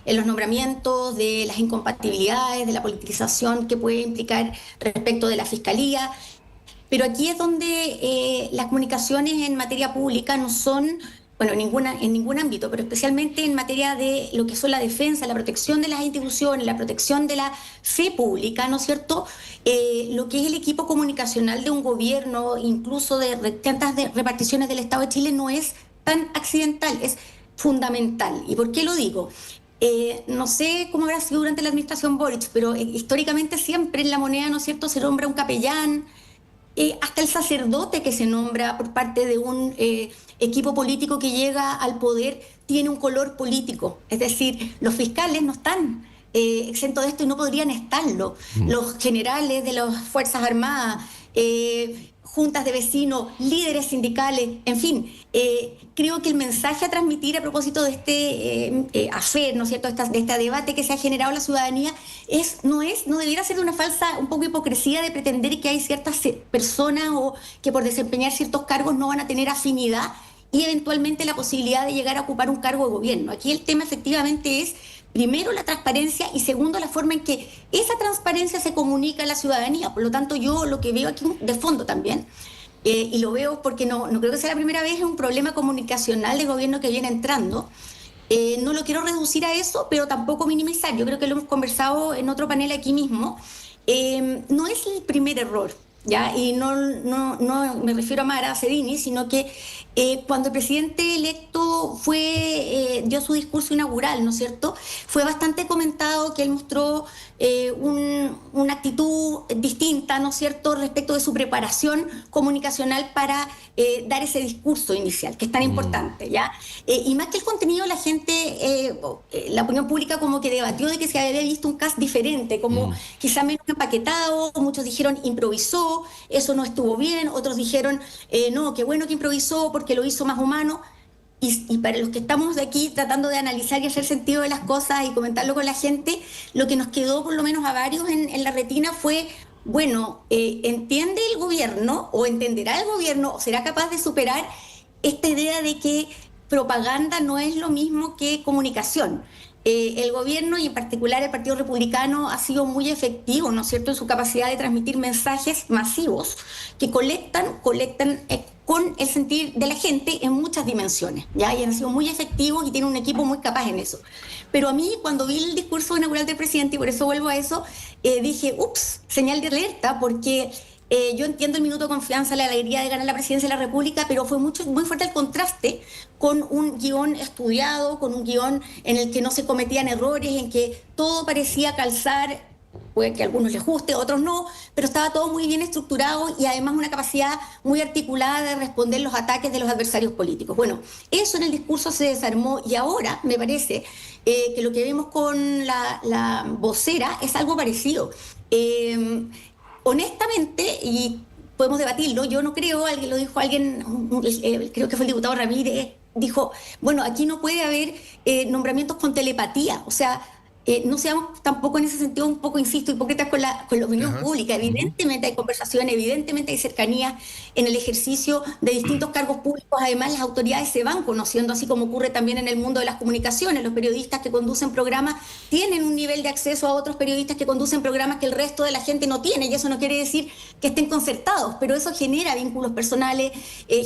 en los nombramientos, de las incompatibilidades, de la politización que puede implicar respecto de la Fiscalía. Pero aquí es donde las comunicaciones en materia pública no son, bueno, en ningún ámbito, pero especialmente en materia de lo que son la defensa, la protección de las instituciones, la protección de la fe pública, ¿no es cierto? Lo que es el equipo comunicacional de un gobierno, incluso de tantas reparticiones del Estado de Chile, no es tan accidental, es fundamental. ¿Y por qué lo digo? No sé cómo habrá sido durante la administración Boric, pero históricamente siempre en la moneda, ¿no es cierto?, se nombra un capellán, hasta el sacerdote que se nombra por parte de un equipo político que llega al poder tiene un color político. Es decir, los fiscales no están exentos de esto y no podrían estarlo. Los generales de las Fuerzas Armadas, juntas de vecinos, líderes sindicales, en fin, creo que el mensaje a transmitir a propósito de este afer, ¿no es cierto?, de este debate que se ha generado en la ciudadanía, no debiera ser de una falsa, un poco hipocresía de pretender que hay ciertas personas o que por desempeñar ciertos cargos no van a tener afinidad y eventualmente la posibilidad de llegar a ocupar un cargo de gobierno. Aquí el tema efectivamente es, primero, la transparencia y segundo, la forma en que esa transparencia se comunica a la ciudadanía. Por lo tanto, yo lo que veo aquí de fondo también, y lo veo porque no creo que sea la primera vez, es un problema comunicacional de gobierno que viene entrando. No lo quiero reducir a eso, pero tampoco minimizar. Yo creo que lo hemos conversado en otro panel aquí mismo. No es el primer error, ¿ya? Y no me refiero a Mara Cedini, sino que cuando el presidente electo dio su discurso inaugural, ¿no es cierto?, fue bastante comentado que él mostró una actitud distinta, ¿no es cierto?, respecto de su preparación comunicacional para dar ese discurso inicial, que es tan importante, ¿ya? Y más que el contenido, la gente, la opinión pública como que debatió de que se había visto un cast diferente, como quizá menos empaquetado, muchos dijeron improvisó, eso no estuvo bien, otros dijeron no, qué bueno que improvisó porque lo hizo más humano. Y para los que estamos de aquí tratando de analizar y hacer sentido de las cosas y comentarlo con la gente, lo que nos quedó por lo menos a varios en la retina fue, bueno, ¿entiende el gobierno o entenderá el gobierno o será capaz de superar esta idea de que propaganda no es lo mismo que comunicación? El gobierno y en particular el Partido Republicano ha sido muy efectivo, ¿no es cierto?, en su capacidad de transmitir mensajes masivos que colectan con el sentir de la gente en muchas dimensiones, ¿ya? Y han sido muy efectivos y tienen un equipo muy capaz en eso. Pero a mí, cuando vi el discurso inaugural del presidente, y por eso vuelvo a eso, dije, señal de alerta, porque yo entiendo el minuto de confianza, la alegría de ganar la presidencia de la República, pero fue muy fuerte el contraste con un guión estudiado, con un guión en el que no se cometían errores, en que todo parecía calzar. Puede que a algunos les guste, a otros no, pero estaba todo muy bien estructurado y además una capacidad muy articulada de responder los ataques de los adversarios políticos. Bueno, eso en el discurso se desarmó y ahora me parece que lo que vemos con la vocera es algo parecido. Honestamente, y podemos debatirlo, yo no creo, lo dijo alguien, creo que fue el diputado Ramírez, dijo, bueno, aquí no puede haber nombramientos con telepatía, o sea, no seamos tampoco en ese sentido un poco, insisto, hipócritas con la opinión pública. Evidentemente hay conversación, evidentemente hay cercanía en el ejercicio de distintos cargos públicos. Además, las autoridades se van conociendo, así como ocurre también en el mundo de las comunicaciones. Los periodistas que conducen programas tienen un nivel de acceso a otros periodistas que conducen programas que el resto de la gente no tiene, y eso no quiere decir que estén concertados, pero eso genera vínculos personales,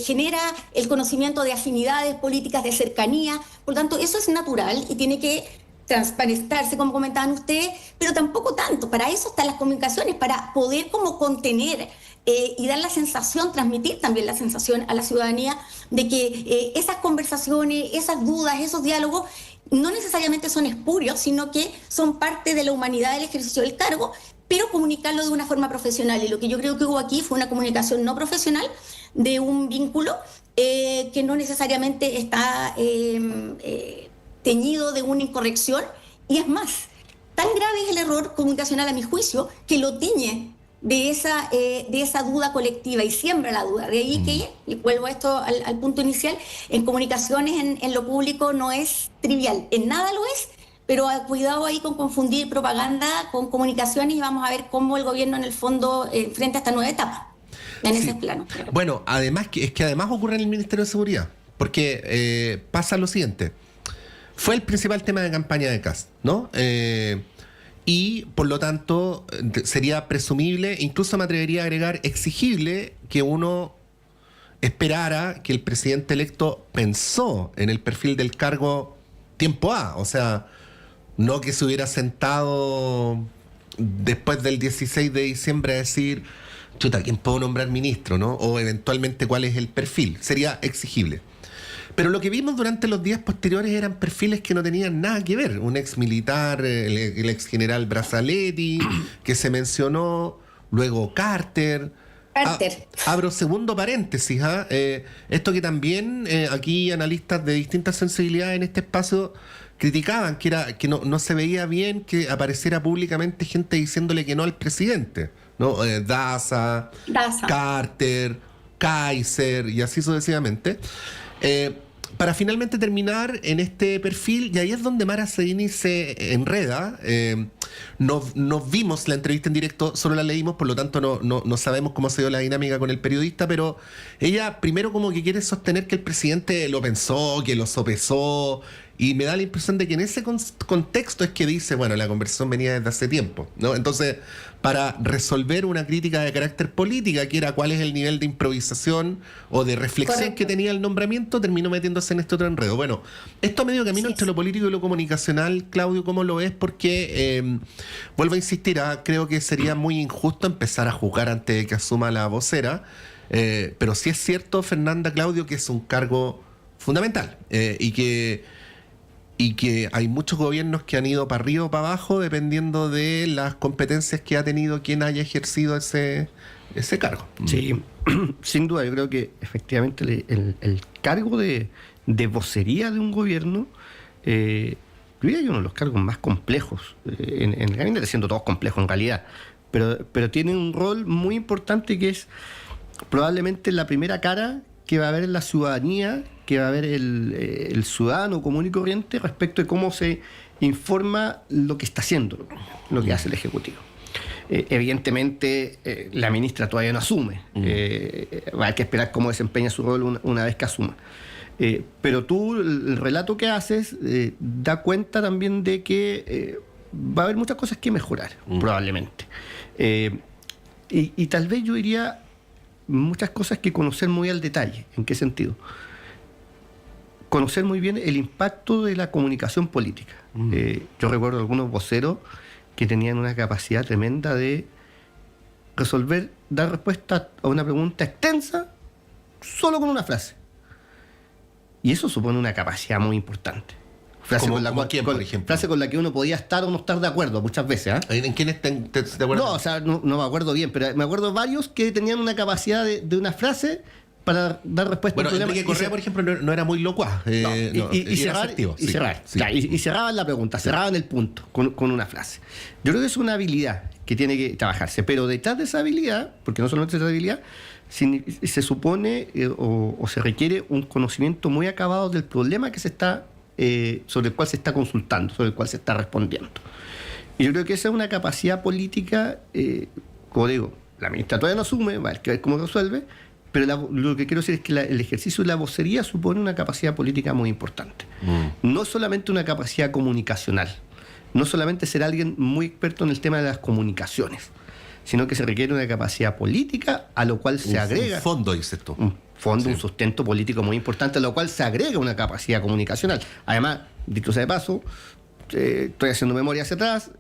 genera el conocimiento de afinidades políticas, de cercanía. Por lo tanto, eso es natural y tiene que transparentarse, como comentaban ustedes, pero tampoco tanto. Para eso están las comunicaciones, para poder como contener y dar la sensación, transmitir también la sensación a la ciudadanía de que esas conversaciones, esas dudas, esos diálogos no necesariamente son espurios, sino que son parte de la humanidad del ejercicio del cargo, pero comunicarlo de una forma profesional. Y lo que yo creo que hubo aquí fue una comunicación no profesional de un vínculo que no necesariamente está teñido de una incorrección, y es más, tan grave es el error comunicacional a mi juicio que lo tiñe de esa duda colectiva y siembra la duda. De ahí que, y vuelvo a esto al punto inicial, en comunicaciones en lo público no es trivial, en nada lo es, pero cuidado ahí con confundir propaganda con comunicaciones y vamos a ver cómo el gobierno en el fondo enfrenta esta nueva etapa. en Sí. ese plano. Bueno, además es que además ocurre en el Ministerio de Seguridad, porque pasa lo siguiente. Fue el principal tema de campaña de Kast, ¿no? Y por lo tanto sería presumible, incluso me atrevería a agregar exigible, que uno esperara que el presidente electo pensó en el perfil del cargo tiempo A, o sea, no que se hubiera sentado después del 16 de diciembre a decir, chuta, ¿quién puedo nombrar ministro, no? O eventualmente cuál es el perfil, sería exigible. Pero lo que vimos durante los días posteriores eran perfiles que no tenían nada que ver. Un ex militar, el ex general Brazzaletti, que se mencionó, luego Carter. Abro segundo paréntesis. Esto que también aquí analistas de distintas sensibilidades en este espacio criticaban, que era que no se veía bien que apareciera públicamente gente diciéndole que no al presidente, ¿no? Daza, Carter, Kaiser y así sucesivamente. Para finalmente terminar en este perfil, y ahí es donde Mara Seguini se enreda. Nos vimos la entrevista en directo, solo la leímos, por lo tanto no sabemos cómo se dio la dinámica con el periodista, pero ella primero como que quiere sostener que el presidente lo pensó, que lo sopesó, y me da la impresión de que en ese contexto es que dice, bueno, la conversación venía desde hace tiempo, ¿no? Entonces, para resolver una crítica de carácter política, que era cuál es el nivel de improvisación o de reflexión Correcto. que tenía el nombramiento, terminó metiéndose en este otro enredo. Bueno, esto a medio camino Sí, entre sí. lo político y lo comunicacional, Claudio, ¿cómo lo ves? Porque, vuelvo a insistir, creo que sería muy injusto empezar a juzgar antes de que asuma la vocera, pero sí es cierto, Fernanda, Claudio, que es un cargo fundamental y que hay muchos gobiernos que han ido para arriba o para abajo dependiendo de las competencias que ha tenido quien haya ejercido ese cargo. Sí, sin duda, yo creo que efectivamente el cargo de vocería de un gobierno, yo diría que es uno de los cargos más complejos, en el gabinete, siendo todos complejos en realidad, pero tiene un rol muy importante que es probablemente la primera cara que va a haber en la ciudadanía, que va a haber el ciudadano común y corriente respecto de cómo se informa lo que está haciendo, lo que hace el Ejecutivo. Evidentemente, la ministra todavía no asume. Hay que esperar cómo desempeña su rol una vez que asuma. Pero tú, el relato que haces, da cuenta también de que va a haber muchas cosas que mejorar, probablemente. Y tal vez yo diría muchas cosas que conocer muy al detalle. ¿En qué sentido? Conocer muy bien el impacto de la comunicación política. Yo recuerdo algunos voceros que tenían una capacidad tremenda de dar respuesta a una pregunta extensa solo con una frase. Y eso supone una capacidad muy importante. Frase ¿Como- con la como cual- quién, con- por ejemplo? frase con la que uno podía estar o no estar de acuerdo muchas veces. ¿En quiénes te acuerdas? No, o sea, no me acuerdo bien, pero me acuerdo varios que tenían una capacidad de una frase para dar respuesta Bueno, a un problema. Enrique Correa, por ejemplo, no era muy locuaz. No, y era cerrar, asertivo, y sí, cerrar. sí. Ya, y cerraban la pregunta, cerraban el punto con una frase. Yo creo que es una habilidad que tiene que trabajarse, pero detrás de esa habilidad, porque no solamente es esa habilidad, se supone o se requiere un conocimiento muy acabado del problema que sobre el cual se está consultando, sobre el cual se está respondiendo. Y yo creo que esa es una capacidad política, como digo, la ministra todavía no asume, va a haber que ver cómo resuelve, pero lo que quiero decir es que el ejercicio de la vocería supone una capacidad política muy importante. No solamente una capacidad comunicacional, no solamente ser alguien muy experto en el tema de las comunicaciones, sino que se requiere una capacidad política a lo cual se agrega Un fondo, dices tú. un fondo, Sí. un sustento político muy importante, a lo cual se agrega una capacidad comunicacional. Además, dicho sea de paso, estoy haciendo memoria hacia atrás,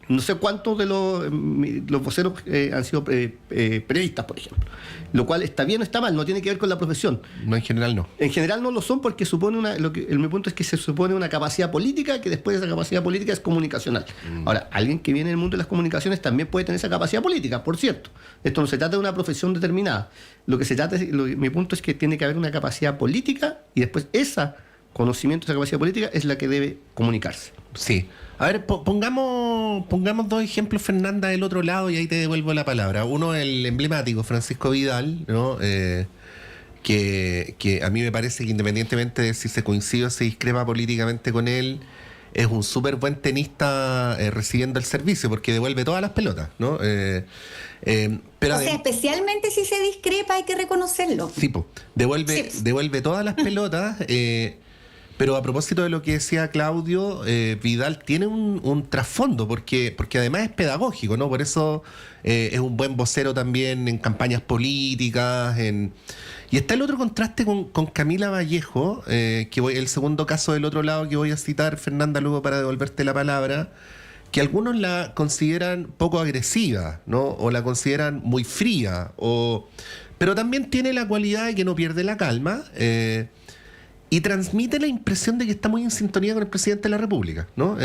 no sé cuántos de los voceros han sido periodistas, por ejemplo. Lo cual está bien o está mal, no tiene que ver con la profesión. No, en general no. En general no lo son porque supone mi punto es que se supone una capacidad política que después de esa capacidad política es comunicacional. Ahora, alguien que viene del mundo de las comunicaciones también puede tener esa capacidad política, por cierto. Esto no se trata de una profesión determinada. Lo que se trata mi punto es que tiene que haber una capacidad política y después ese conocimiento, esa capacidad política es la que debe comunicarse. Sí. A ver, pongamos dos ejemplos, Fernanda, del otro lado y ahí te devuelvo la palabra. Uno, el emblemático, Francisco Vidal, ¿no? Que a mí me parece que independientemente de si se coincide o se discrepa políticamente con él, es un súper buen tenista recibiendo el servicio, porque devuelve todas las pelotas, ¿no? Pero O sea, especialmente si se discrepa, hay que reconocerlo. sí, po, devuelve todas las pelotas. Pero a propósito de lo que decía Claudio, Vidal tiene un trasfondo, porque además es pedagógico, ¿no? Por eso es un buen vocero también en campañas políticas. Y está el otro contraste con Camila Vallejo, el segundo caso del otro lado que voy a citar, Fernanda, luego para devolverte la palabra, que algunos la consideran poco agresiva, ¿no? O la consideran muy fría, pero también tiene la cualidad de que no pierde la calma. Y transmite la impresión de que está muy en sintonía con el presidente de la República, ¿no?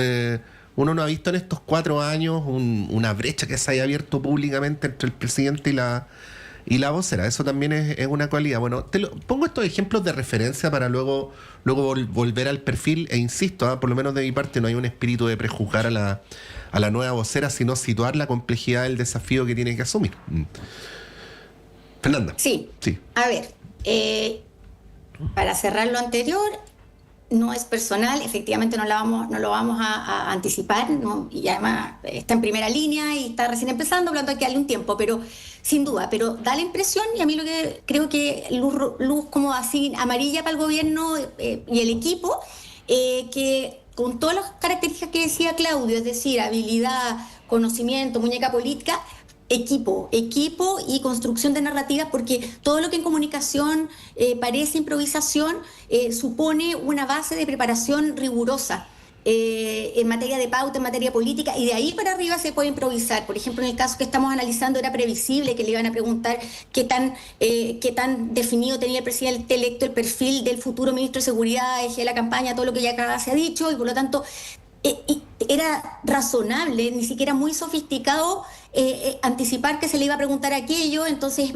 Uno no ha visto en estos 4 años una brecha que se haya abierto públicamente entre el presidente y la vocera. Eso también es una cualidad. Bueno, pongo estos ejemplos de referencia para luego volver al perfil, e insisto, por lo menos de mi parte no hay un espíritu de prejuzgar a la nueva vocera, sino situar la complejidad del desafío que tiene que asumir. Fernanda. Sí. A ver, para cerrar lo anterior, no es personal, efectivamente no lo vamos a anticipar, ¿no? Y además está en primera línea y está recién empezando, por lo tanto hay que darle un tiempo, pero sin duda, pero da la impresión, y a mí lo que creo que luz como así amarilla para el gobierno y el equipo, que con todas las características que decía Claudio, es decir, habilidad, conocimiento, muñeca política, equipo y construcción de narrativas, porque todo lo que en comunicación parece improvisación supone una base de preparación rigurosa en materia de pauta, en materia política, y de ahí para arriba se puede improvisar. Por ejemplo, en el caso que estamos analizando era previsible que le iban a preguntar qué tan definido tenía el presidente electo el perfil del futuro ministro de Seguridad, eje de la campaña, todo lo que ya acá se ha dicho, y por lo tanto era razonable, ni siquiera muy sofisticado, anticipar que se le iba a preguntar aquello. Entonces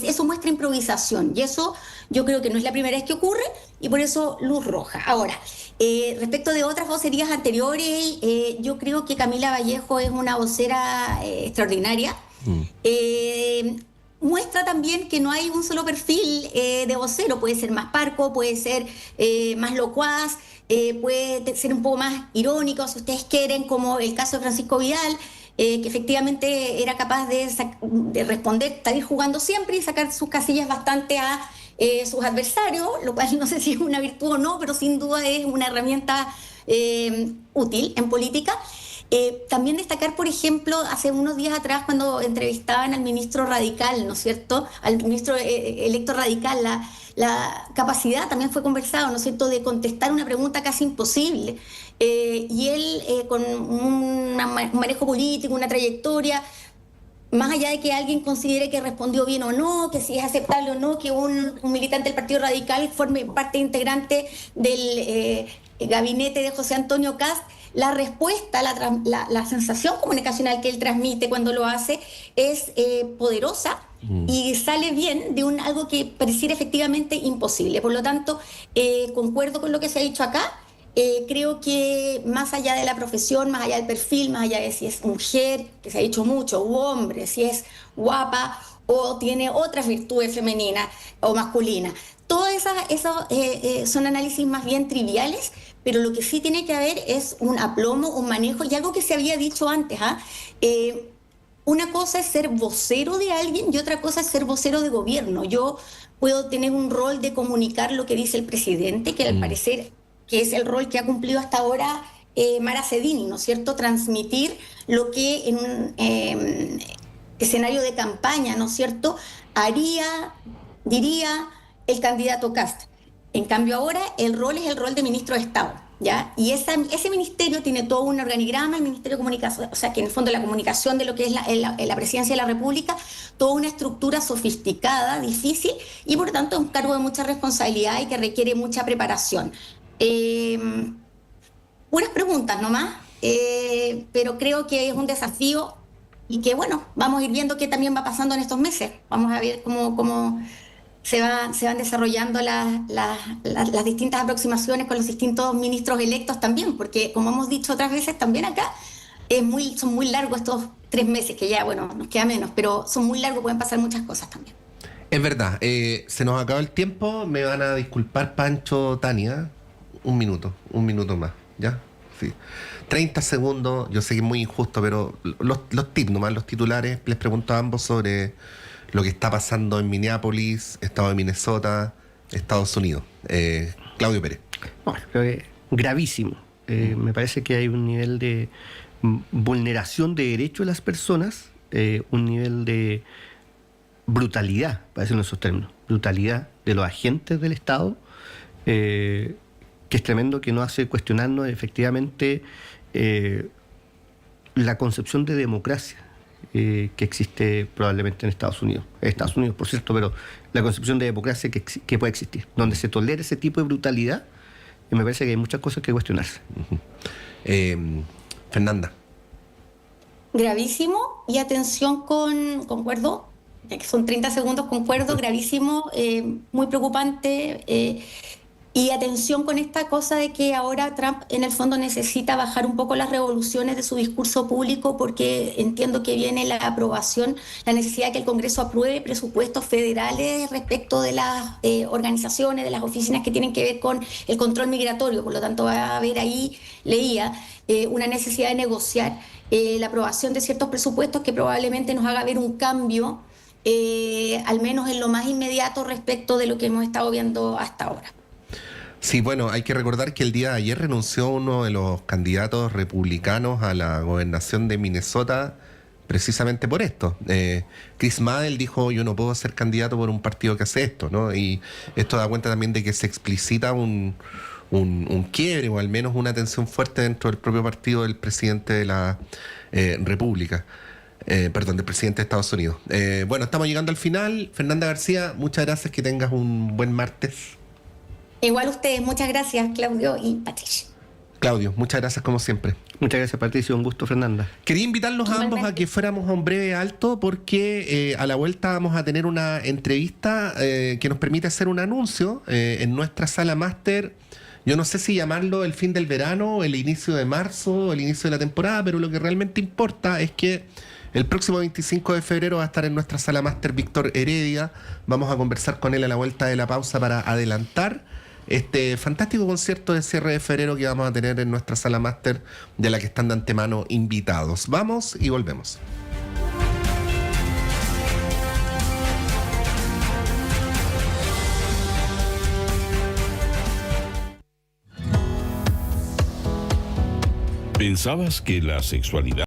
eso muestra improvisación, y eso yo creo que no es la primera vez que ocurre, y por eso luz roja. Ahora, respecto de otras vocerías anteriores, yo creo que Camila Vallejo es una vocera extraordinaria. Muestra también que no hay un solo perfil de vocero, puede ser más parco, puede ser más locuaz, puede ser un poco más irónico, si ustedes quieren, como el caso de Francisco Vidal, que efectivamente era capaz de responder, salir jugando siempre y sacar sus casillas bastante a sus adversarios, lo cual no sé si es una virtud o no, pero sin duda es una herramienta útil en política. También destacar, por ejemplo, hace unos días atrás cuando entrevistaban al ministro radical, ¿no es cierto?, al ministro electo radical, la capacidad, también fue conversado, ¿no es cierto?, de contestar una pregunta casi imposible. Y él, con un manejo político, una trayectoria, más allá de que alguien considere que respondió bien o no, que si es aceptable o no que un militante del Partido Radical forme parte integrante del gabinete de José Antonio Kast, la respuesta, la sensación comunicacional que él transmite cuando lo hace es poderosa y sale bien de algo que pareciera efectivamente imposible. Por lo tanto, concuerdo con lo que se ha dicho acá. Creo que más allá de la profesión, más allá del perfil, más allá de si es mujer, que se ha dicho mucho, u hombre, si es guapa o tiene otras virtudes femeninas o masculinas, todas esas son análisis más bien triviales, pero lo que sí tiene que haber es un aplomo, un manejo, y algo que se había dicho antes, una cosa es ser vocero de alguien y otra cosa es ser vocero de gobierno. Yo puedo tener un rol de comunicar lo que dice el presidente, que al parecer que es el rol que ha cumplido hasta ahora Mara Cedini, ¿no es cierto?, transmitir lo que en un escenario de campaña, ¿no es cierto?, diría el candidato Kast. En cambio ahora el rol es el rol de ministro de Estado, ¿ya? Y ese ministerio tiene todo un organigrama, el Ministerio de Comunicación, o sea, que en el fondo la comunicación de lo que es la presidencia de la República, toda una estructura sofisticada, difícil, y por tanto es un cargo de mucha responsabilidad y que requiere mucha preparación. Unas preguntas nomás, pero creo que es un desafío y que, bueno, vamos a ir viendo qué también va pasando en estos meses. Vamos a ver cómo se van desarrollando las distintas aproximaciones con los distintos ministros electos también, porque como hemos dicho otras veces también acá, son muy largos estos 3 meses, que ya, bueno, nos queda menos, pero son muy largos, pueden pasar muchas cosas también. Es verdad, se nos acaba el tiempo, me van a disculpar Pancho, Tania, un minuto más, ¿ya? Sí. 30 segundos, yo sé que es muy injusto, pero los tips, nomás los titulares, les pregunto a ambos sobre lo que está pasando en Minneapolis, estado de Minnesota, Estados Unidos. Claudio Pérez. Bueno, creo que gravísimo. Me parece que hay un nivel de vulneración de derechos de las personas, un nivel de brutalidad, para decirlo en esos términos, brutalidad de los agentes del Estado, que es tremendo, que nos hace cuestionarnos efectivamente la concepción de democracia que existe probablemente en Estados Unidos, por cierto, pero la concepción de democracia que puede existir, donde se tolera ese tipo de brutalidad, me parece que hay muchas cosas que cuestionarse. Fernanda. Gravísimo, y atención concuerdo, ya que son 30 segundos, concuerdo, gravísimo, muy preocupante, y atención con esta cosa de que ahora Trump en el fondo necesita bajar un poco las revoluciones de su discurso público, porque entiendo que viene la aprobación, la necesidad de que el Congreso apruebe presupuestos federales respecto de las organizaciones, de las oficinas que tienen que ver con el control migratorio. Por lo tanto, va a haber ahí, leía, una necesidad de negociar la aprobación de ciertos presupuestos que probablemente nos haga ver un cambio, al menos en lo más inmediato, respecto de lo que hemos estado viendo hasta ahora. Sí, bueno, hay que recordar que el día de ayer renunció uno de los candidatos republicanos a la gobernación de Minnesota precisamente por esto. Chris Madel dijo: yo no puedo ser candidato por un partido que hace esto, ¿no? Y esto da cuenta también de que se explicita un quiebre, o al menos una tensión fuerte dentro del propio partido del presidente de la República. Del presidente de Estados Unidos. Bueno, estamos llegando al final. Fernanda García, muchas gracias, que tengas un buen martes. Igual ustedes, muchas gracias, Claudio y Patricia. Claudio, muchas gracias como siempre. Muchas gracias, Patricia, un gusto, Fernanda. Quería invitarlos a ambos a que fuéramos a un breve alto, porque a la vuelta vamos a tener una entrevista que nos permite hacer un anuncio en nuestra sala máster. Yo no sé si llamarlo el fin del verano, el inicio de marzo, el inicio de la temporada, pero lo que realmente importa es que el próximo 25 de febrero va a estar en nuestra sala máster Víctor Heredia. Vamos a conversar con él a la vuelta de la pausa para adelantar este fantástico concierto de cierre de febrero que vamos a tener en nuestra sala máster, de la que están de antemano invitados. Vamos y volvemos. ¿Pensabas que la sexualidad